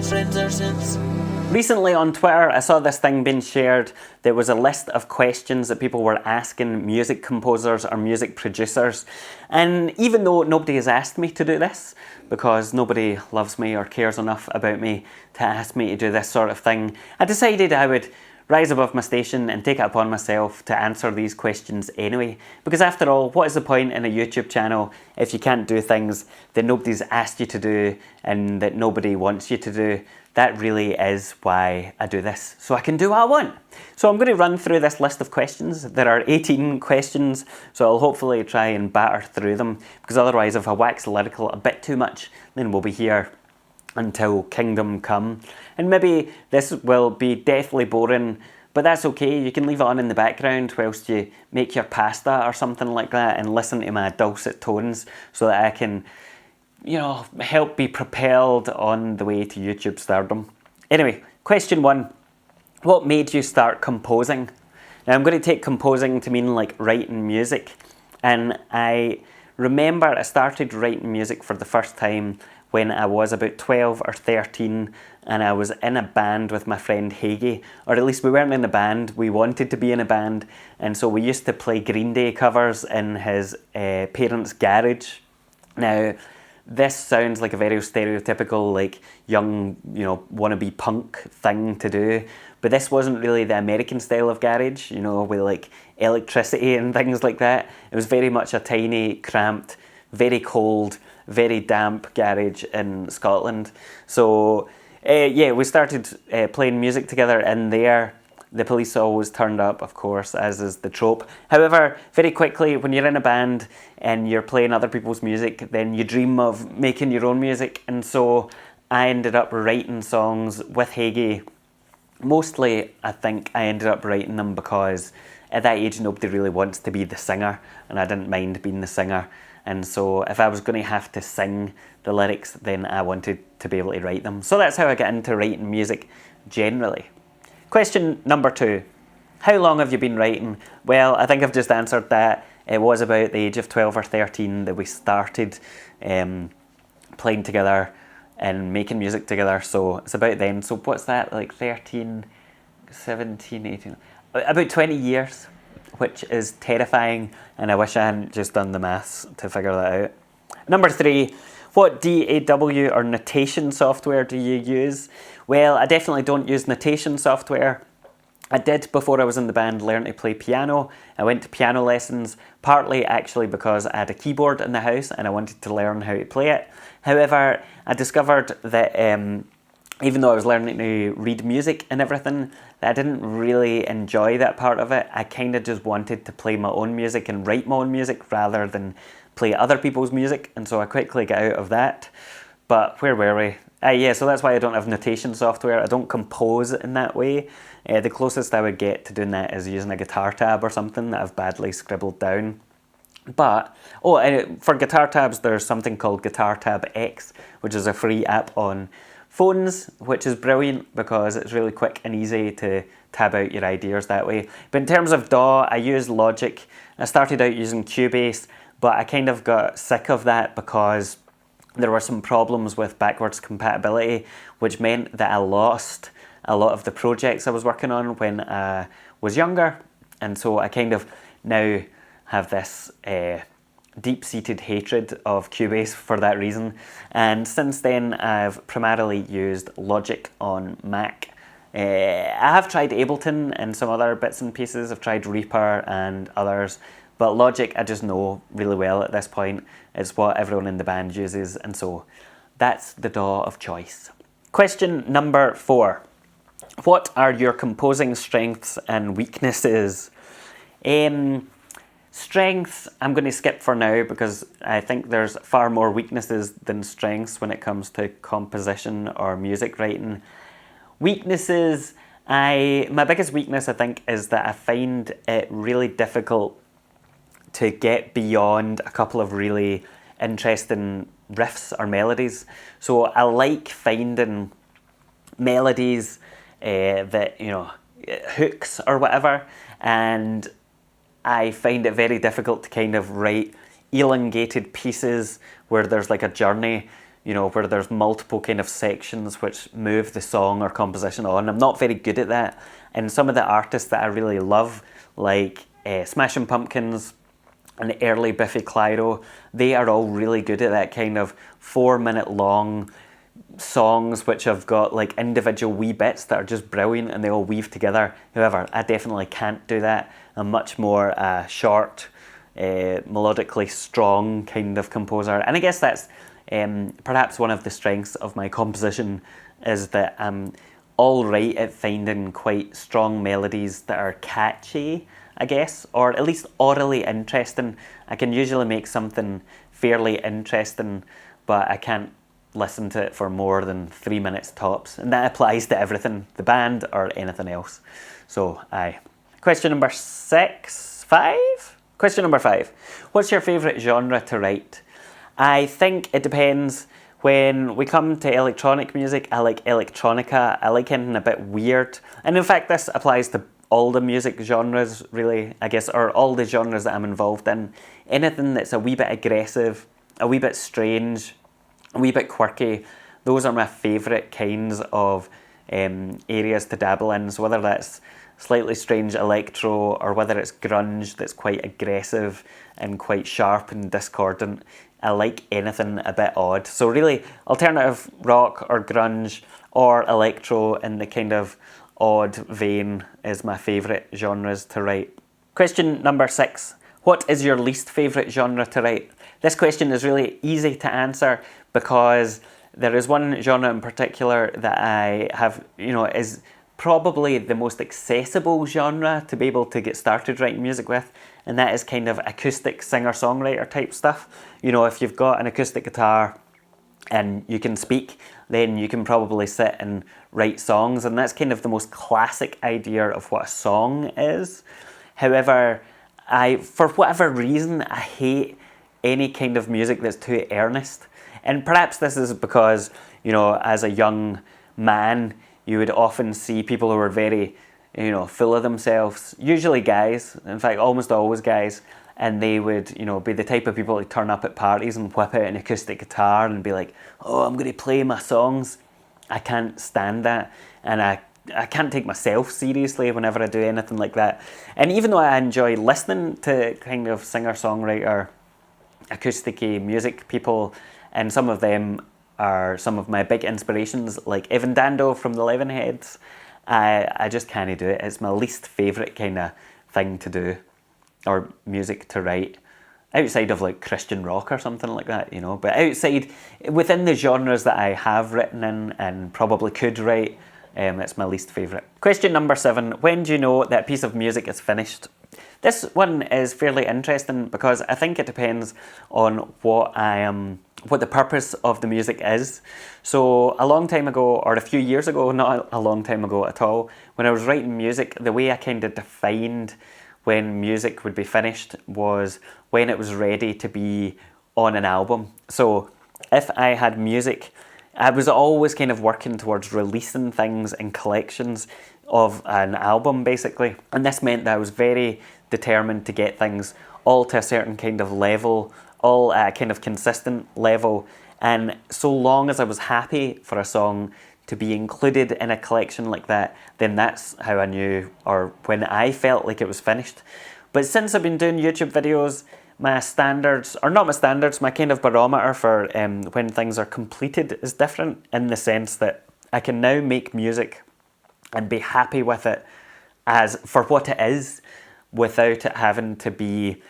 friends ever since. Recently on Twitter, I saw this thing being shared. There was a list of questions that people were asking music composers or music producers. And even though nobody has asked me to do this, because nobody loves me or cares enough about me to ask me to do this sort of thing, I decided I would rise above my station and take it upon myself to answer these questions anyway. Because after all, what is the point in a YouTube channel if you can't do things that nobody's asked you to do and that nobody wants you to do? That really is why I do this, so I can do what I want. So I'm going to run through this list of questions. There are 18 questions, so I'll hopefully try and batter through them, because otherwise if I wax lyrical a bit too much, then we'll be here until kingdom come. And maybe this will be deathly boring, but that's okay. You can leave it on in the background whilst you make your pasta or something like that and listen to my dulcet tones so that I can, you know, help be propelled on the way to YouTube stardom. Anyway, question 1. What made you start composing? Now I'm going to take composing to mean like writing music. And I remember I started writing music for the first time when I was about 12 or 13, and I was in a band with my friend Hagee, or at least we weren't in a band, we wanted to be in a band, and so we used to play Green Day covers in his parents' garage. Now, this sounds like a very stereotypical, like, young, you know, wannabe punk thing to do, but this wasn't really the American style of garage, you know, with like electricity and things like that. It was very much a tiny, cramped, very cold, very damp garage in Scotland. So yeah, we started playing music together in there. The police always turned up, of course, as is the trope. However, very quickly, when you're in a band and you're playing other people's music, then you dream of making your own music. And so I ended up writing songs with Hagee. Mostly, I think I ended up writing them because at that age, nobody really wants to be the singer, and I didn't mind being the singer. And so if I was going to have to sing the lyrics, then I wanted to be able to write them. So that's how I got into writing music generally. Question number 2. How long have you been writing? Well, I think I've just answered that. It was about the age of 12 or 13 that we started playing together and making music together. So it's about then. So what's that, like 13, 17, 18? About 20 years. Which is terrifying, and I wish I hadn't just done the maths to figure that out. Number 3, what DAW or notation software do you use? Well, I definitely don't use notation software. I did, before I was in the band, learn to play piano. I went to piano lessons, partly actually because I had a keyboard in the house and I wanted to learn how to play it. However, I discovered that even though I was learning to read music and everything, I didn't really enjoy that part of it. I kind of just wanted to play my own music and write my own music rather than play other people's music, and so I quickly got out of that. But where were we? Yeah, so that's why I don't have notation software. I don't compose in that way. The closest I would get to doing that is using a guitar tab or something that I've badly scribbled down. But, for guitar tabs, there's something called Guitar Tab X, which is a free app on phones, which is brilliant because it's really quick and easy to tab out your ideas that way. But in terms of DAW, I use Logic. I started out using Cubase, but I kind of got sick of that because there were some problems with backwards compatibility, which meant that I lost a lot of the projects I was working on when I was younger. And so I kind of now have this deep-seated hatred of Cubase for that reason, and since then I've primarily used Logic on Mac. I have tried Ableton and some other bits and pieces. I've tried Reaper and others, but Logic I just know really well at this point. It's what everyone in the band uses, and so that's the DAW of choice. Question number 4. What are your composing strengths and weaknesses? Strengths, I'm going to skip for now because I think there's far more weaknesses than strengths when it comes to composition or music writing. Weaknesses, my biggest weakness I think is that I find it really difficult to get beyond a couple of really interesting riffs or melodies. So I like finding melodies that, you know, hooks or whatever, and I find it very difficult to kind of write elongated pieces where there's like a journey where there's multiple kind of sections which move the song or composition on. I'm not very good at that. And some of the artists that I really love, like Smashing Pumpkins and early Biffy Clyro, they are all really good at that kind of 4-minute long songs which have got like individual wee bits that are just brilliant and they all weave together. However, I definitely can't do that. I'm much more short, melodically strong kind of composer. And I guess that's perhaps one of the strengths of my composition, is that I'm all right at finding quite strong melodies that are catchy, I guess, or at least orally interesting. I can usually make something fairly interesting, but I can't listen to it for more than 3 minutes tops. And that applies to everything, the band or anything else. So, aye. Question number 5? Question number 5. What's your favourite genre to write? I think it depends. When we come to electronic music, I like electronica. I like anything a bit weird. And in fact, this applies to all the music genres, really, I guess, or all the genres that I'm involved in. Anything that's a wee bit aggressive, a wee bit strange, a wee bit quirky, those are my favourite kinds of areas to dabble in. So whether that's slightly strange electro or whether it's grunge that's quite aggressive and quite sharp and discordant, I like anything a bit odd. So really, alternative rock or grunge or electro in the kind of odd vein is my favourite genres to write. Question number 6. What is your least favourite genre to write? This question is really easy to answer because there is one genre in particular that I have, is probably the most accessible genre to be able to get started writing music with, and that is kind of acoustic singer-songwriter type stuff. If you've got an acoustic guitar and you can speak, then you can probably sit and write songs, and that's kind of the most classic idea of what a song is. However, for whatever reason, I hate any kind of music that's too earnest. And perhaps this is because, as a young man, you would often see people who are very, full of themselves, usually guys, in fact, almost always guys, and they would, be the type of people who turn up at parties and whip out an acoustic guitar and be like, oh, I'm going to play my songs. I can't stand that, and I can't take myself seriously whenever I do anything like that. And even though I enjoy listening to kind of singer-songwriter, acoustic-y music people, and some of them are some of my big inspirations, like Evan Dando from the Lemonheads, I just can't do it. It's my least favourite kind of thing to do, or music to write, outside of like Christian rock or something like that, but outside, within the genres that I have written in and probably could write, it's my least favourite. Question number 7. When do you know that a piece of music is finished? This one is fairly interesting because I think it depends on what the purpose of the music is. So a long time ago, or a few years ago, not a long time ago at all, when I was writing music, the way I kind of defined when music would be finished was when it was ready to be on an album. So if I had music, I was always kind of working towards releasing things in collections of an album, basically. And this meant that I was very determined to get things all to a certain kind of level, all at a kind of consistent level. And so long as I was happy for a song to be included in a collection like that, then that's how I knew, or when I felt like it was finished. But since I've been doing YouTube videos, my standards, or not my standards, my kind of barometer for when things are completed is different, in the sense that I can now make music and be happy with it as for what it is, without it having to be,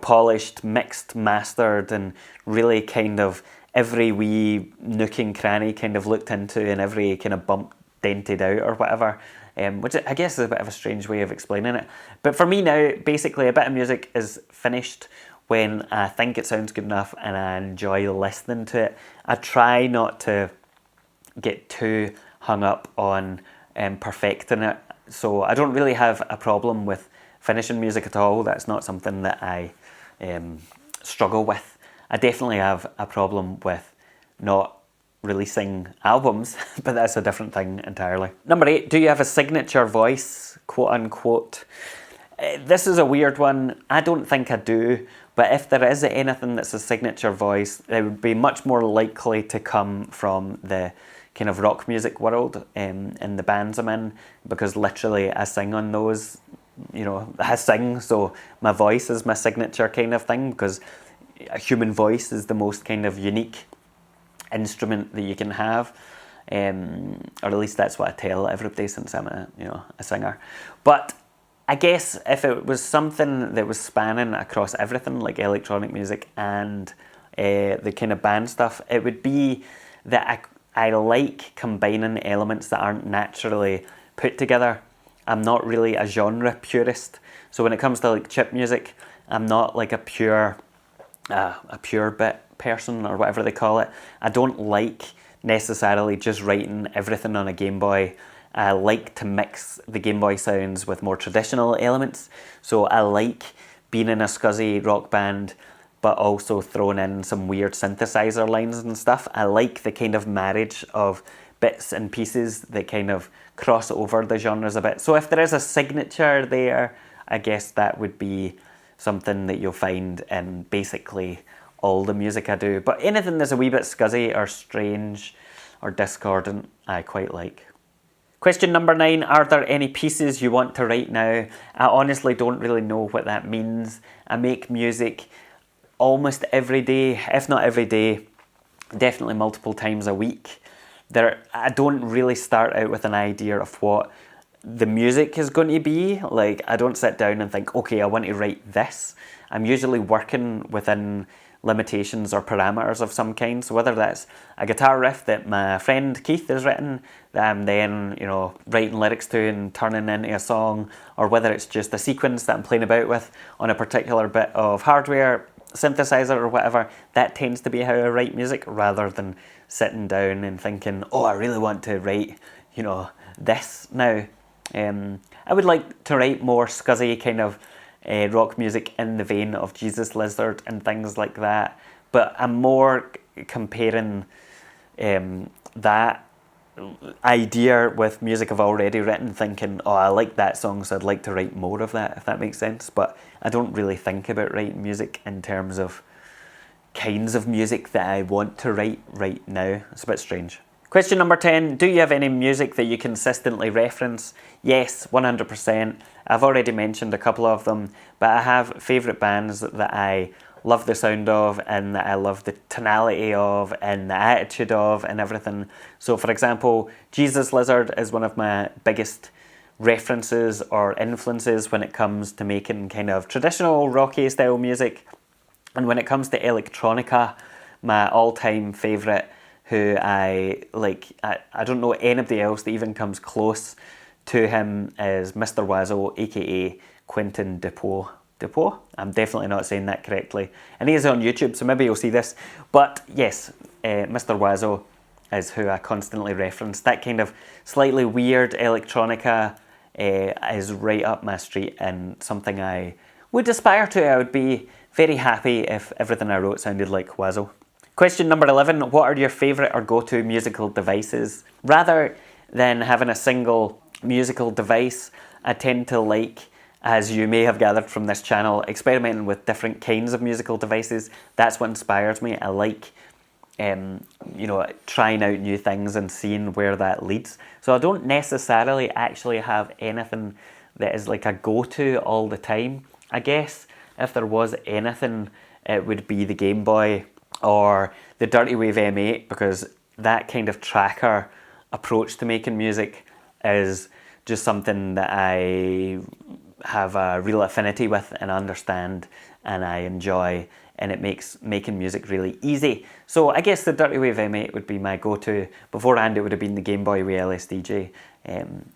polished, mixed, mastered, and really kind of every wee nook and cranny kind of looked into and every kind of bump dented out or whatever, which I guess is a bit of a strange way of explaining it. But for me now, basically a bit of music is finished when I think it sounds good enough and I enjoy listening to it. I try not to get too hung up on perfecting it, so I don't really have a problem with finishing music at all. That's not something that I struggle with. I definitely have a problem with not releasing albums, but that's a different thing entirely. Number 8, do you have a signature voice, quote unquote? This is a weird one. I don't think I do, but if there is anything that's a signature voice, it would be much more likely to come from the kind of rock music world in the bands I'm in, because literally I sing on those, I sing, so my voice is my signature kind of thing, because a human voice is the most kind of unique instrument that you can have. Or at least that's what I tell everybody, since I'm a singer. But I guess if it was something that was spanning across everything, like electronic music and the kind of band stuff, it would be that I like combining elements that aren't naturally put together. I'm not really a genre purist. So when it comes to like chip music, I'm not like a pure bit person, or whatever they call it. I don't like necessarily just writing everything on a Game Boy. I like to mix the Game Boy sounds with more traditional elements. So I like being in a scuzzy rock band, but also throwing in some weird synthesizer lines and stuff. I like the kind of marriage of bits and pieces that kind of cross over the genres a bit. So if there is a signature there, I guess that would be something that you'll find in basically all the music I do. But anything that's a wee bit scuzzy or strange or discordant, I quite like. Question number 9, are there any pieces you want to write now? I honestly don't really know what that means. I make music almost every day, if not every day, definitely multiple times a week. I don't really start out with an idea of what the music is going to be. Like, I don't sit down and think, okay, I want to write this. I'm usually working within limitations or parameters of some kind. So whether that's a guitar riff that my friend Keith has written, that I'm then, writing lyrics to and turning into a song, or whether it's just a sequence that I'm playing about with on a particular bit of hardware, synthesizer or whatever, that tends to be how I write music, rather than sitting down and thinking, oh, I really want to write, this now. I would like to write more scuzzy kind of rock music in the vein of Jesus Lizard and things like that, but I'm more comparing that idea with music I've already written, thinking, oh, I like that song, so I'd like to write more of that, if that makes sense. But I don't really think about writing music in terms of kinds of music that I want to write right now. It's a bit strange. Question number 10, do you have any music that you consistently reference? Yes, 100%. I've already mentioned a couple of them, but I have favourite bands that I love the sound of, and that I love the tonality of, and the attitude of, and everything. So for example, Jesus Lizard is one of my biggest references or influences when it comes to making kind of traditional rocky style music. And when it comes to electronica, my all-time favourite, who I like, I don't know anybody else that even comes close to him, is Mr. Wazo, aka Quentin Dupont. Dupont? I'm definitely not saying that correctly. And he is on YouTube, so maybe you'll see this. But yes, Mr. Wazo is who I constantly reference. That kind of slightly weird electronica is right up my street, and something I would aspire to. I would be very happy if everything I wrote sounded like Wazo. Question number 11, what are your favourite or go-to musical devices? Rather than having a single musical device, I tend to like, as you may have gathered from this channel, experimenting with different kinds of musical devices. That's what inspires me. I like, trying out new things and seeing where that leads. So I don't necessarily actually have anything that is like a go-to all the time. I guess if there was anything, it would be the Game Boy or the Dirty Wave M8, because that kind of tracker approach to making music is just something that I have a real affinity with and understand, and I enjoy, and it makes making music really easy. So I guess the Dirty Wave M8 would be my go-to. Beforehand it would have been the Game Boy with LSDJ,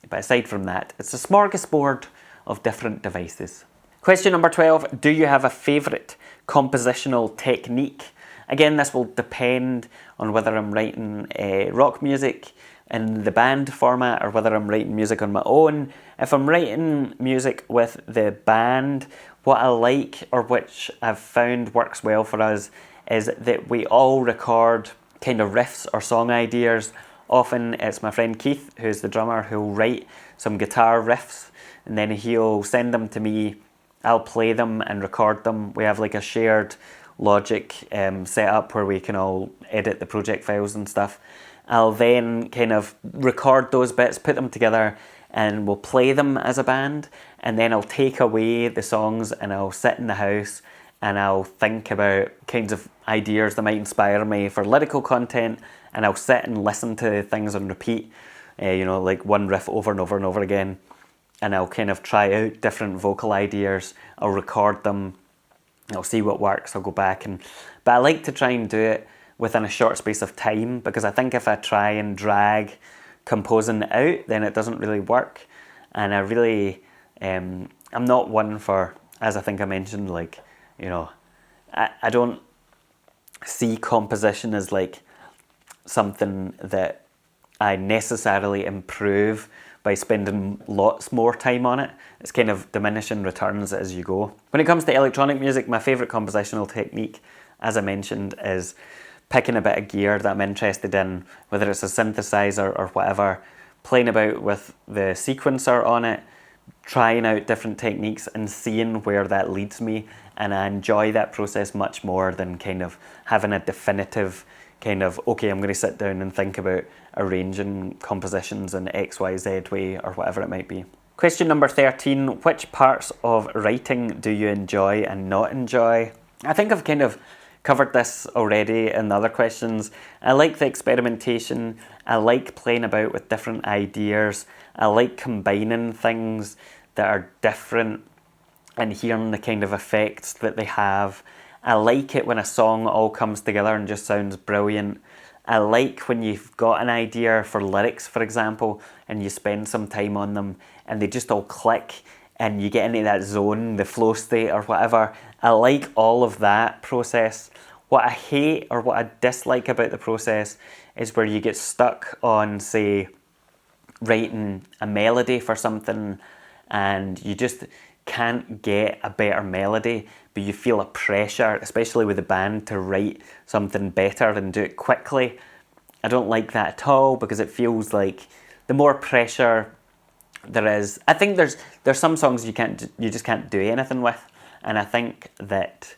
but aside from that, it's a smorgasbord of different devices. Question number 12, do you have a favourite compositional technique? Again, this will depend on whether I'm writing rock music in the band format or whether I'm writing music on my own. If I'm writing music with the band, what I like, or which I've found works well for us, is that we all record kind of riffs or song ideas. Often it's my friend Keith, who's the drummer, who'll write some guitar riffs and then he'll send them to me. I'll play them and record them. We have like a shared Logic setup where we can all edit the project files and stuff. I'll then kind of record those bits, put them together, and we'll play them as a band. And then I'll take away the songs and I'll sit in the house and I'll think about kinds of ideas that might inspire me for lyrical content, and I'll sit and listen to things on repeat, like one riff over and over and over again, and I'll kind of try out different vocal ideas. I'll record them, I'll see what works, I'll go back, but I like to try and do it within a short space of time, because I think if I try and drag composing out, then it doesn't really work. And I really, I'm not one for, as I think I mentioned, I don't see composition as like something that I necessarily improve by spending lots more time on it. It's kind of diminishing returns as you go. When it comes to electronic music, my favourite compositional technique, as I mentioned, is picking a bit of gear that I'm interested in, whether it's a synthesizer or whatever, playing about with the sequencer on it, trying out different techniques and seeing where that leads me. And I enjoy that process much more than kind of having a definitive kind of, okay, I'm going to sit down and think about arranging compositions in XYZ way or whatever it might be. Question number 13, which parts of writing do you enjoy and not enjoy? I think I've kind of covered this already in the other questions. I like the experimentation. I like playing about with different ideas. I like combining things that are different and hearing the kind of effects that they have. I like it when a song all comes together and just sounds brilliant. I like when you've got an idea for lyrics, for example, and you spend some time on them and they just all click and you get into that zone, the flow state or whatever. I like all of that process. What I hate or what I dislike about the process is where you get stuck on, say, writing a melody for something and you just can't get a better melody, but you feel a pressure, especially with the band, to write something better and do it quickly. I don't like that at all, because it feels like the more pressure there is, I think there's some songs you just can't do anything with, and I think that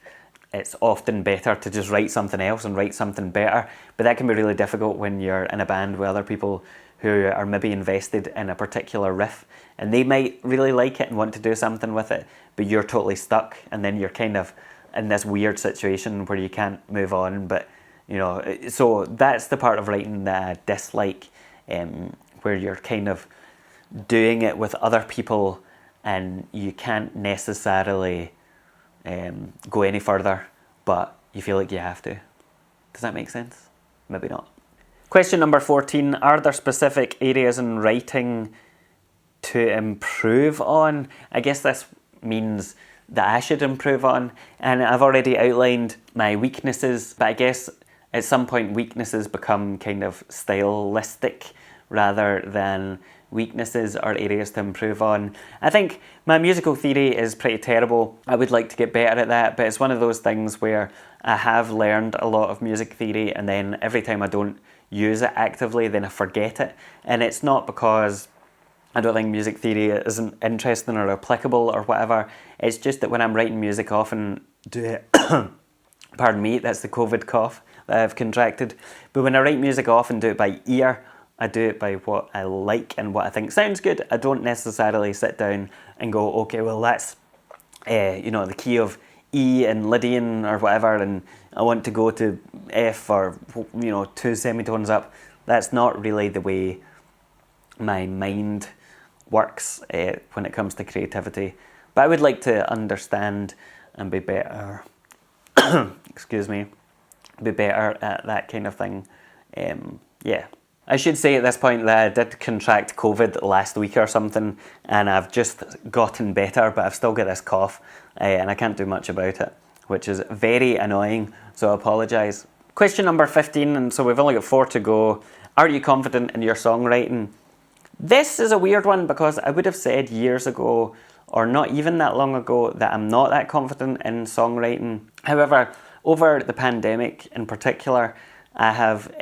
it's often better to just write something else and write something better. But that can be really difficult when you're in a band with other people who are maybe invested in a particular riff and they might really like it and want to do something with it, but you're totally stuck, and then you're kind of in this weird situation where you can't move on. But so that's the part of writing that I dislike, where you're kind of doing it with other people and you can't necessarily go any further, but you feel like you have to. Does that make sense? Maybe not. Question number 14, are there specific areas in writing to improve on? I guess this means that I should improve on, and I've already outlined my weaknesses, but I guess at some point weaknesses become kind of stylistic rather than weaknesses or areas to improve on. I think my musical theory is pretty terrible. I would like to get better at that, but it's one of those things where I have learned a lot of music theory and then every time I don't use it actively, then I forget it. And it's not because I don't think music theory isn't interesting or applicable or whatever. It's just that when I'm writing music, I often do it, pardon me, that's the COVID cough that I've contracted. But when I write music, I often do it by ear. I do it by what I like and what I think sounds good. I don't necessarily sit down and go, okay, well that's the key of E and Lydian or whatever, and I want to go to F or 2 semitones up. That's not really the way my mind works when it comes to creativity. But I would like to understand and be better, excuse me, be better at that kind of thing. Yeah. I should say at this point that I did contract COVID last week or something, and I've just gotten better, but I've still got this cough, and I can't do much about it, which is very annoying, so I apologise. Question number 15, and so we've only got 4 to go. Are you confident in your songwriting? This is a weird one because I would have said years ago, or not even that long ago, that I'm not that confident in songwriting. However, over the pandemic in particular, I have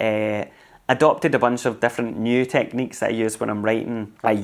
adopted a bunch of different new techniques that I use when I'm writing. I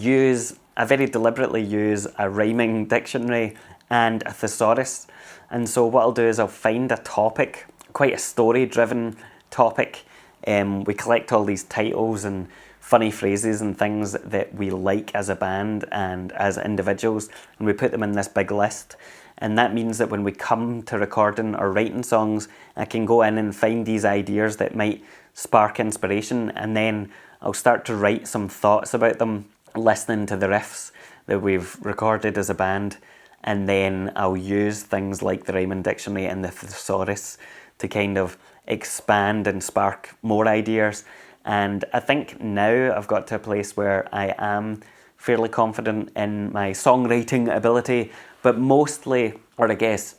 very deliberately use a rhyming dictionary and a thesaurus. And so what I'll do is I'll find a topic, quite a story-driven topic. We collect all these titles and funny phrases and things that we like as a band and as individuals, and we put them in this big list. And that means that when we come to recording or writing songs, I can go in and find these ideas that might spark inspiration, and then I'll start to write some thoughts about them, listening to the riffs that we've recorded as a band, and then I'll use things like the rhyming dictionary and the thesaurus to kind of expand and spark more ideas. And I think now I've got to a place where I am fairly confident in my songwriting ability, but mostly, or I guess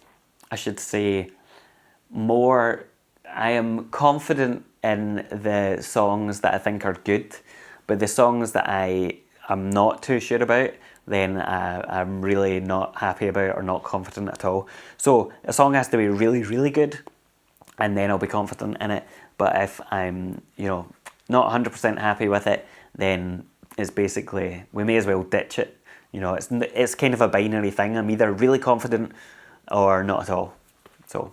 I should say more, I am confident in the songs that I think are good, but the songs that I am not too sure about, then I'm really not happy about or not confident at all. So a song has to be really, really good, and then I'll be confident in it. But if I'm, not 100% happy with it, then it's basically, we may as well ditch it. It's kind of a binary thing. I'm either really confident or not at all. So,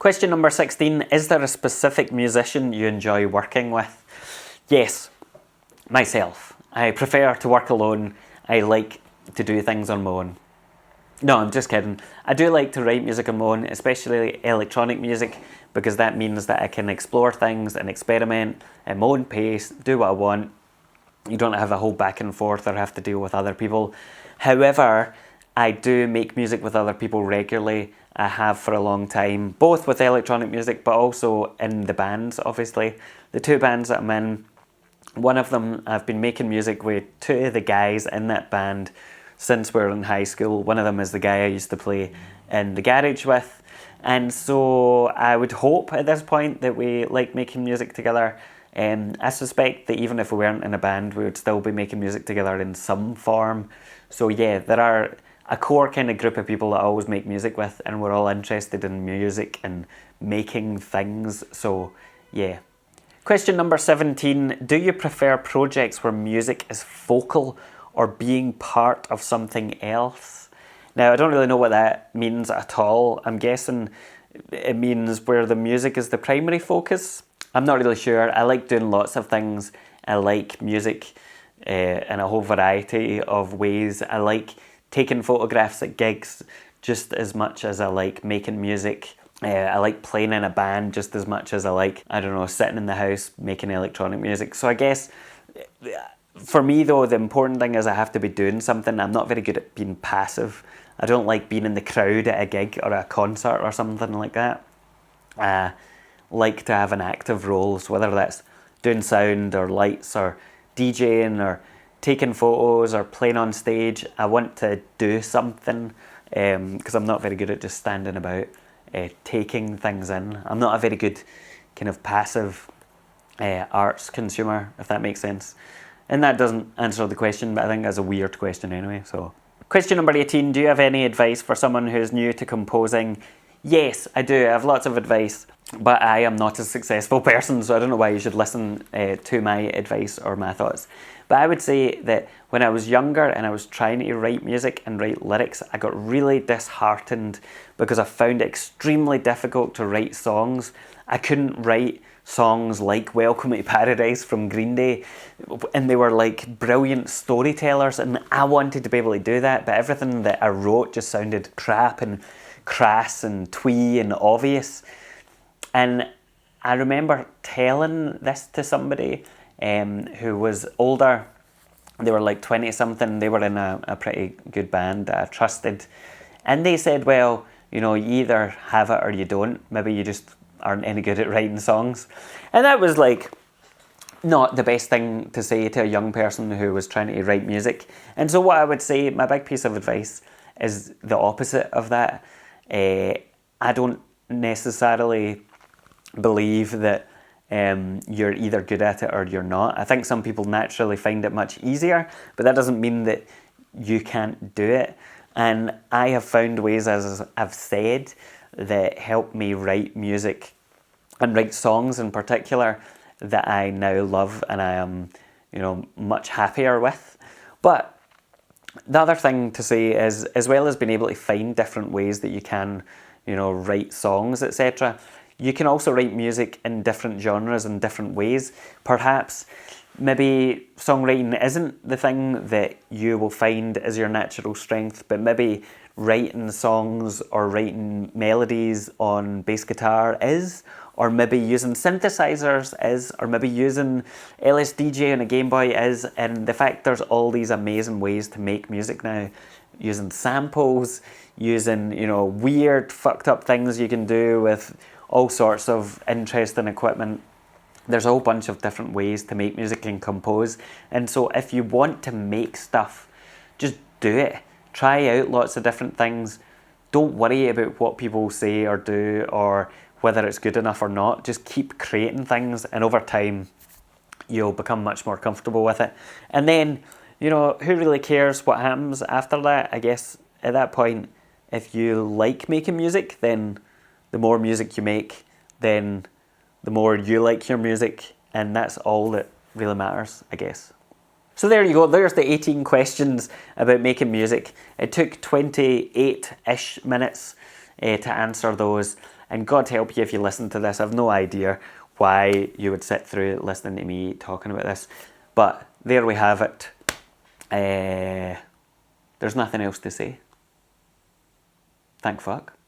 question number 16, is there a specific musician you enjoy working with? Yes, myself. I prefer to work alone. I like to do things on my own. No, I'm just kidding. I do like to write music on my own, especially electronic music, because that means that I can explore things and experiment at my own pace, do what I want. You don't have a whole back and forth or have to deal with other people. However, I do make music with other people regularly. I have for a long time, both with electronic music, but also in the bands, obviously. The two bands that I'm in, one of them, I've been making music with two of the guys in that band since we were in high school. One of them is the guy I used to play in the garage with. And so I would hope at this point that we like making music together. I suspect that even if we weren't in a band, we would still be making music together in some form. So yeah, there are a core kind of group of people that I always make music with, and we're all interested in music and making things. So yeah. Question number 17, do you prefer projects where music is focal or being part of something else? Now, I don't really know what that means at all. I'm guessing it means where the music is the primary focus. I'm not really sure. I like doing lots of things. I like music in a whole variety of ways. I like taking photographs at gigs just as much as I like making music. I like playing in a band just as much as I like, sitting in the house making electronic music. So I guess for me though, the important thing is I have to be doing something. I'm not very good at being passive. I don't like being in the crowd at a gig or a concert or something like that. I like to have an active role, so whether that's doing sound or lights or DJing or taking photos or playing on stage. I want to do something because I'm not very good at just standing about taking things in. I'm not a very good kind of passive arts consumer, if that makes sense. And that doesn't answer the question, but I think that's a weird question anyway. So, question number 18, do you have any advice for someone who's new to composing? Yes, I do. I have lots of advice, but I am not a successful person, so I don't know why you should listen to my advice or my thoughts. But I would say that when I was younger and I was trying to write music and write lyrics, I got really disheartened because I found it extremely difficult to write songs. I couldn't write songs like Welcome to Paradise from Green Day, and they were like brilliant storytellers, and I wanted to be able to do that, but everything that I wrote just sounded crap and crass and twee and obvious. And I remember telling this to somebody who was older. They were like 20 something. They were in a pretty good band that I trusted, and they said, well, you either have it or you don't. Maybe you just aren't any good at writing songs. And that was like not the best thing to say to a young person who was trying to write music. And so what I would say, my big piece of advice is the opposite of that. I don't necessarily believe that you're either good at it or you're not. I think some people naturally find it much easier, but that doesn't mean that you can't do it. And I have found ways, as I've said, that help me write music and write songs in particular that I now love and I am, much happier with. But the other thing to say is, as well as being able to find different ways that you can, write songs, etc., you can also write music in different genres and different ways. Perhaps maybe songwriting isn't the thing that you will find as your natural strength, but maybe writing songs or writing melodies on bass guitar is, or maybe using synthesizers is, or maybe using LSDJ on a Game Boy is. And the fact there's all these amazing ways to make music now, using samples, using, weird fucked up things you can do with all sorts of interesting equipment. There's a whole bunch of different ways to make music and compose. And so if you want to make stuff, just do it. Try out lots of different things. Don't worry about what people say or do or whether it's good enough or not. Just keep creating things, and over time you'll become much more comfortable with it. And then, who really cares what happens after that? I guess at that point, if you like making music, then the more music you make, then the more you like your music, and that's all that really matters, I guess. So there you go, there's the 18 questions about making music. It took 28-ish minutes to answer those, and God help you if you listen to this. I've no idea why you would sit through listening to me talking about this, but there we have it. There's nothing else to say. Thank fuck.